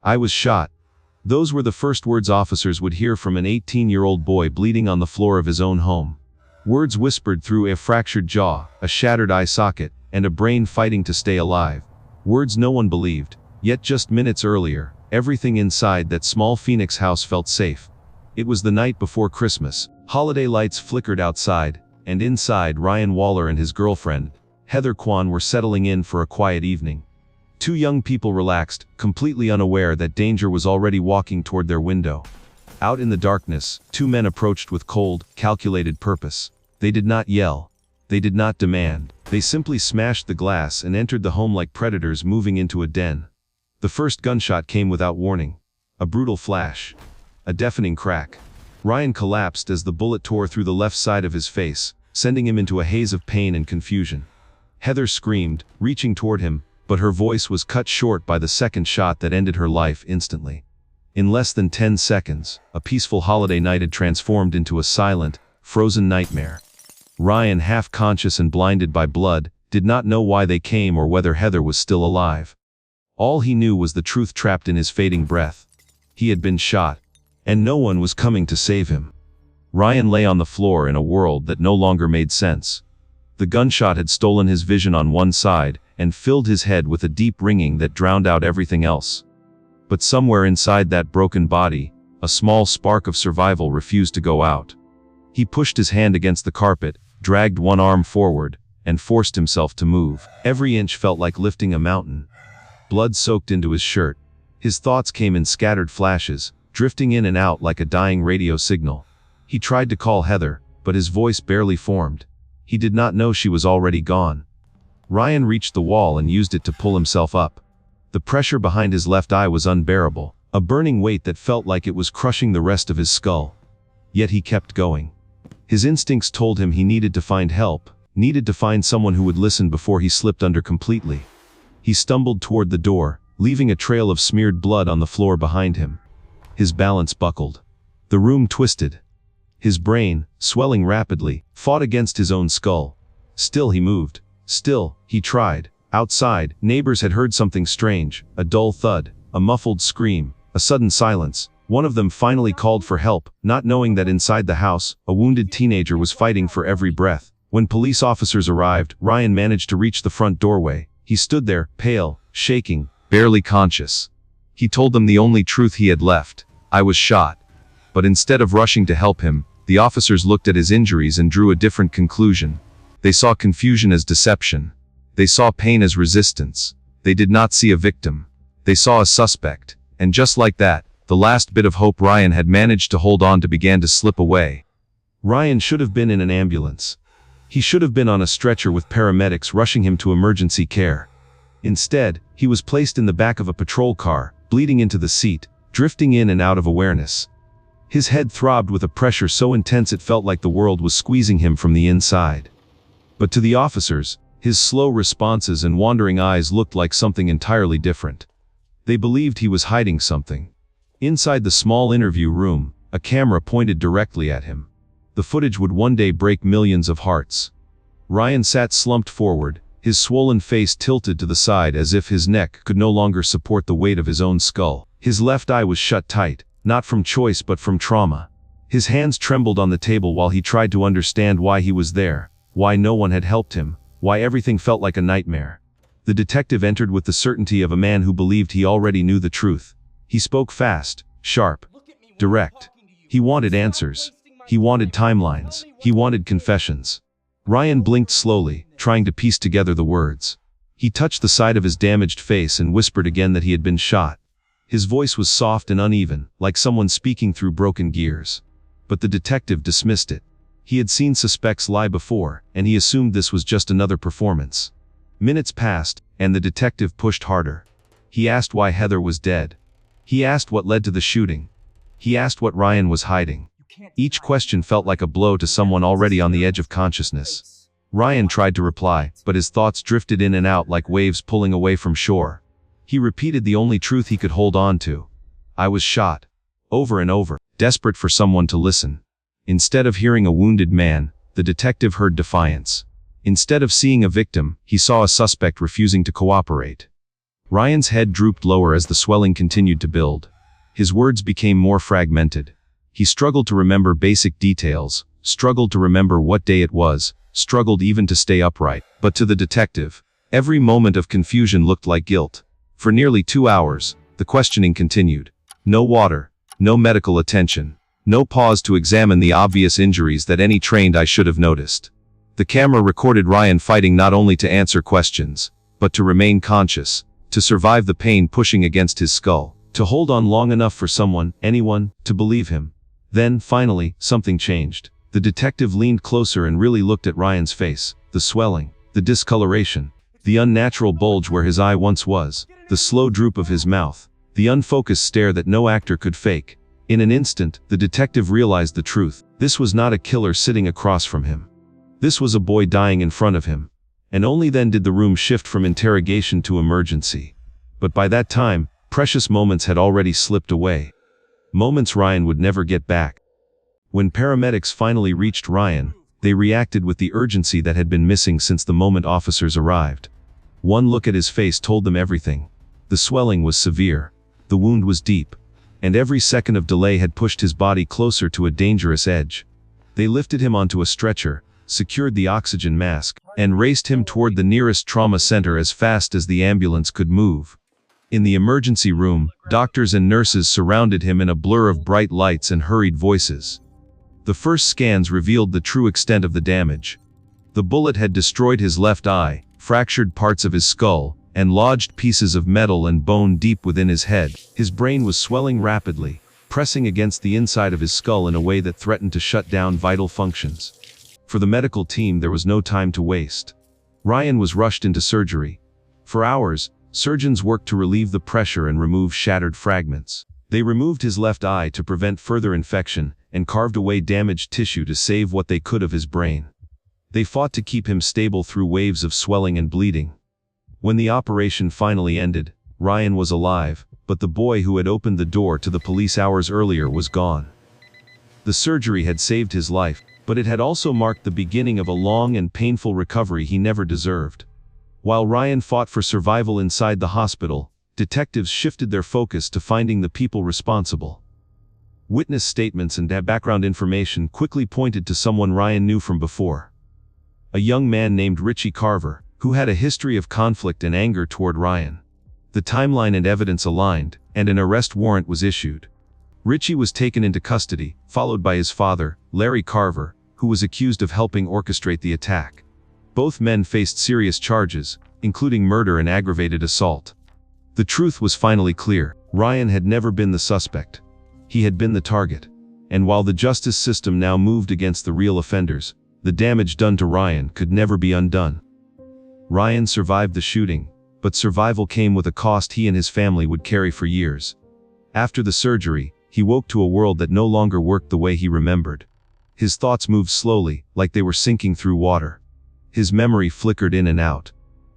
I was shot. Those were the first words officers would hear from an 18-year-old boy bleeding on the floor of his own home. Words whispered through a fractured jaw, a shattered eye socket, and a brain fighting to stay alive. Words no one believed, yet just minutes earlier, everything inside that small Phoenix house felt safe. It was the night before Christmas. Holiday lights flickered outside, and inside Ryan Waller and his girlfriend, Heather Kwan, were settling in for a quiet evening. Two young people relaxed, completely unaware that danger was already walking toward their window. Out in the darkness, two men approached with cold, calculated purpose. They did not yell. They did not demand. They simply smashed the glass and entered the home like predators moving into a den. The first gunshot came without warning. A brutal flash. A deafening crack. Ryan collapsed as the bullet tore through the left side of his face, sending him into a haze of pain and confusion. Heather screamed, reaching toward him, but her voice was cut short by the second shot that ended her life instantly. In less than 10 seconds, a peaceful holiday night had transformed into a silent, frozen nightmare. Ryan, half conscious and blinded by blood, did not know why they came or whether Heather was still alive. All he knew was the truth trapped in his fading breath. He had been shot, and no one was coming to save him. Ryan lay on the floor in a world that no longer made sense. The gunshot had stolen his vision on one side, and filled his head with a deep ringing that drowned out everything else. But somewhere inside that broken body, a small spark of survival refused to go out. He pushed his hand against the carpet, dragged one arm forward, and forced himself to move. Every inch felt like lifting a mountain. Blood soaked into his shirt. His thoughts came in scattered flashes, drifting in and out like a dying radio signal. He tried to call Heather, but his voice barely formed. He did not know she was already gone. Ryan reached the wall and used it to pull himself up. The pressure behind his left eye was unbearable, a burning weight that felt like it was crushing the rest of his skull. Yet he kept going. His instincts told him he needed to find help, needed to find someone who would listen before he slipped under completely. He stumbled toward the door, leaving a trail of smeared blood on the floor behind him. His balance buckled. The room twisted. His brain, swelling rapidly, fought against his own skull. Still he moved. Still, he tried. Outside, neighbors had heard something strange, a dull thud, a muffled scream, a sudden silence. One of them finally called for help, not knowing that inside the house, a wounded teenager was fighting for every breath. When police officers arrived, Ryan managed to reach the front doorway. He stood there, pale, shaking, barely conscious. He told them the only truth he had left. I was shot. But instead of rushing to help him, the officers looked at his injuries and drew a different conclusion. They saw confusion as deception. They saw pain as resistance. They did not see a victim. They saw a suspect. And just like that, the last bit of hope Ryan had managed to hold on to began to slip away. Ryan should have been in an ambulance. He should have been on a stretcher with paramedics rushing him to emergency care. Instead, he was placed in the back of a patrol car, bleeding into the seat, drifting in and out of awareness. His head throbbed with a pressure so intense it felt like the world was squeezing him from the inside. But to the officers, his slow responses and wandering eyes looked like something entirely different. They believed he was hiding something. Inside the small interview room, a camera pointed directly at him. The footage would one day break millions of hearts. Ryan sat slumped forward, his swollen face tilted to the side as if his neck could no longer support the weight of his own skull. His left eye was shut tight, not from choice but from trauma. His hands trembled on the table while he tried to understand why he was there, why no one had helped him, why everything felt like a nightmare. The detective entered with the certainty of a man who believed he already knew the truth. He spoke fast, sharp, direct. He wanted answers. He wanted timelines. He wanted confessions. Ryan blinked slowly, trying to piece together the words. He touched the side of his damaged face and whispered again that he had been shot. His voice was soft and uneven, like someone speaking through broken gears. But the detective dismissed it. He had seen suspects lie before, and he assumed this was just another performance. Minutes passed, and the detective pushed harder. He asked why Heather was dead. He asked what led to the shooting. He asked what Ryan was hiding. Each question felt like a blow to someone already on the edge of consciousness. Ryan tried to reply, but his thoughts drifted in and out like waves pulling away from shore. He repeated the only truth he could hold on to. I was shot. Over and over, desperate for someone to listen. Instead of hearing a wounded man, the detective heard defiance. Instead of seeing a victim, he saw a suspect refusing to cooperate. Ryan's head drooped lower as the swelling continued to build. His words became more fragmented. He struggled to remember basic details, struggled to remember what day it was, struggled even to stay upright. But to the detective, every moment of confusion looked like guilt. For nearly 2 hours, the questioning continued. No water, no medical attention, no pause to examine the obvious injuries that any trained eye should have noticed. The camera recorded Ryan fighting not only to answer questions, but to remain conscious, to survive the pain pushing against his skull, to hold on long enough for someone, anyone, to believe him. Then, finally, something changed. The detective leaned closer and really looked at Ryan's face. The swelling, the discoloration, the unnatural bulge where his eye once was, the slow droop of his mouth, the unfocused stare that no actor could fake. In an instant, the detective realized the truth. This was not a killer sitting across from him. This was a boy dying in front of him. And only then did the room shift from interrogation to emergency. But by that time, precious moments had already slipped away. Moments Ryan would never get back. When paramedics finally reached Ryan, they reacted with the urgency that had been missing since the moment officers arrived. One look at his face told them everything. The swelling was severe. The wound was deep. And every second of delay had pushed his body closer to a dangerous edge. They lifted him onto a stretcher, secured the oxygen mask, and raced him toward the nearest trauma center as fast as the ambulance could move. In the emergency room, doctors and nurses surrounded him in a blur of bright lights and hurried voices. The first scans revealed the true extent of the damage. The bullet had destroyed his left eye, fractured parts of his skull, and lodged pieces of metal and bone deep within his head. His brain was swelling rapidly, pressing against the inside of his skull in a way that threatened to shut down vital functions. For the medical team, there was no time to waste. Ryan was rushed into surgery. For hours, surgeons worked to relieve the pressure and remove shattered fragments. They removed his left eye to prevent further infection, and carved away damaged tissue to save what they could of his brain. They fought to keep him stable through waves of swelling and bleeding. When the operation finally ended, Ryan was alive, but the boy who had opened the door to the police hours earlier was gone. The surgery had saved his life, but it had also marked the beginning of a long and painful recovery he never deserved. While Ryan fought for survival inside the hospital, detectives shifted their focus to finding the people responsible. Witness statements and background information quickly pointed to someone Ryan knew from before. A young man named Richie Carver, who had a history of conflict and anger toward Ryan. The timeline and evidence aligned, and an arrest warrant was issued. Richie was taken into custody, followed by his father, Larry Carver, who was accused of helping orchestrate the attack. Both men faced serious charges, including murder and aggravated assault. The truth was finally clear. Ryan had never been the suspect. He had been the target. And while the justice system now moved against the real offenders, the damage done to Ryan could never be undone. Ryan survived the shooting, but survival came with a cost he and his family would carry for years. After the surgery, he woke to a world that no longer worked the way he remembered. His thoughts moved slowly, like they were sinking through water. His memory flickered in and out.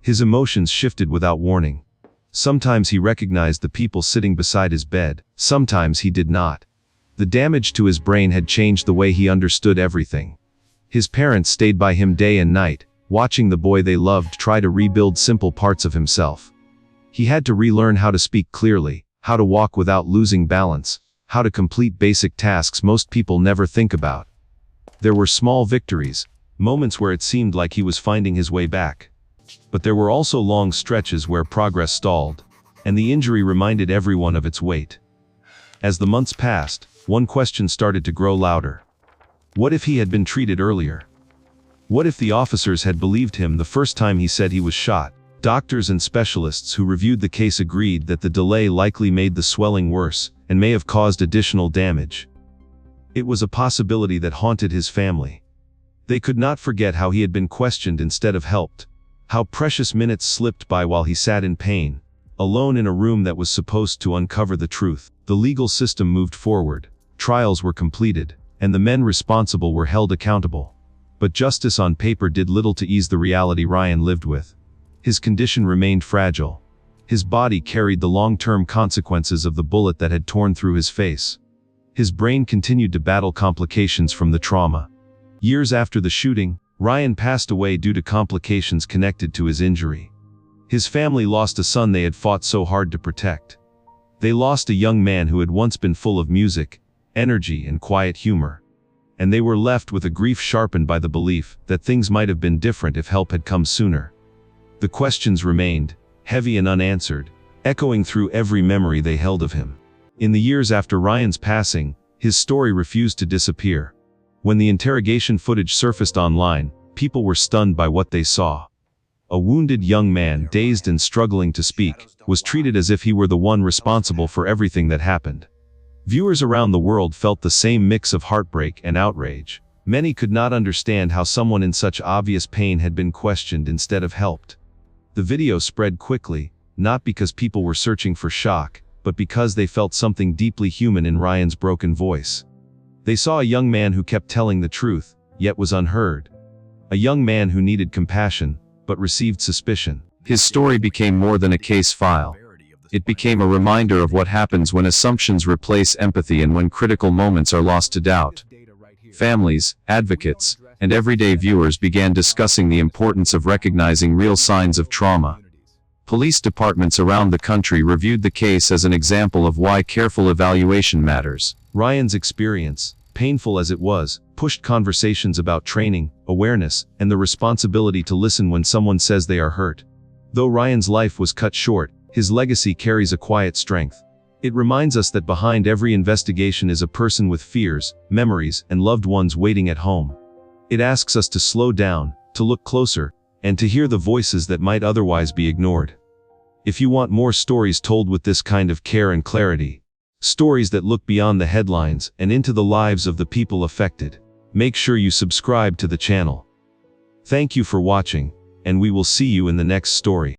His emotions shifted without warning. Sometimes he recognized the people sitting beside his bed, sometimes he did not. The damage to his brain had changed the way he understood everything. His parents stayed by him day and night, watching the boy they loved try to rebuild simple parts of himself. He had to relearn how to speak clearly, how to walk without losing balance, how to complete basic tasks most people never think about. There were small victories, moments where it seemed like he was finding his way back. But there were also long stretches where progress stalled, and the injury reminded everyone of its weight. As the months passed, one question started to grow louder. What if he had been treated earlier? What if the officers had believed him the first time he said he was shot? Doctors and specialists who reviewed the case agreed that the delay likely made the swelling worse and may have caused additional damage. It was a possibility that haunted his family. They could not forget how he had been questioned instead of helped, how precious minutes slipped by while he sat in pain, alone in a room that was supposed to uncover the truth. The legal system moved forward, trials were completed, and the men responsible were held accountable. But justice on paper did little to ease the reality Ryan lived with. His condition remained fragile. His body carried the long-term consequences of the bullet that had torn through his face. His brain continued to battle complications from the trauma. Years after the shooting, Ryan passed away due to complications connected to his injury. His family lost a son they had fought so hard to protect. They lost a young man who had once been full of music, energy, and quiet humor. And they were left with a grief sharpened by the belief that things might have been different if help had come sooner. The questions remained, heavy and unanswered, echoing through every memory they held of him. In the years after Ryan's passing, his story refused to disappear. When the interrogation footage surfaced online, people were stunned by what they saw. A wounded young man, dazed and struggling to speak, was treated as if he were the one responsible for everything that happened. Viewers around the world felt the same mix of heartbreak and outrage. Many could not understand how someone in such obvious pain had been questioned instead of helped. The video spread quickly, not because people were searching for shock, but because they felt something deeply human in Ryan's broken voice. They saw a young man who kept telling the truth, yet was unheard. A young man who needed compassion, but received suspicion. His story became more than a case file. It became a reminder of what happens when assumptions replace empathy and when critical moments are lost to doubt. Families, advocates, and everyday viewers began discussing the importance of recognizing real signs of trauma. Police departments around the country reviewed the case as an example of why careful evaluation matters. Ryan's experience, painful as it was, pushed conversations about training, awareness, and the responsibility to listen when someone says they are hurt. Though Ryan's life was cut short, his legacy carries a quiet strength. It reminds us that behind every investigation is a person with fears, memories, and loved ones waiting at home. It asks us to slow down, to look closer, and to hear the voices that might otherwise be ignored. If you want more stories told with this kind of care and clarity, stories that look beyond the headlines and into the lives of the people affected, make sure you subscribe to the channel. Thank you for watching, and we will see you in the next story.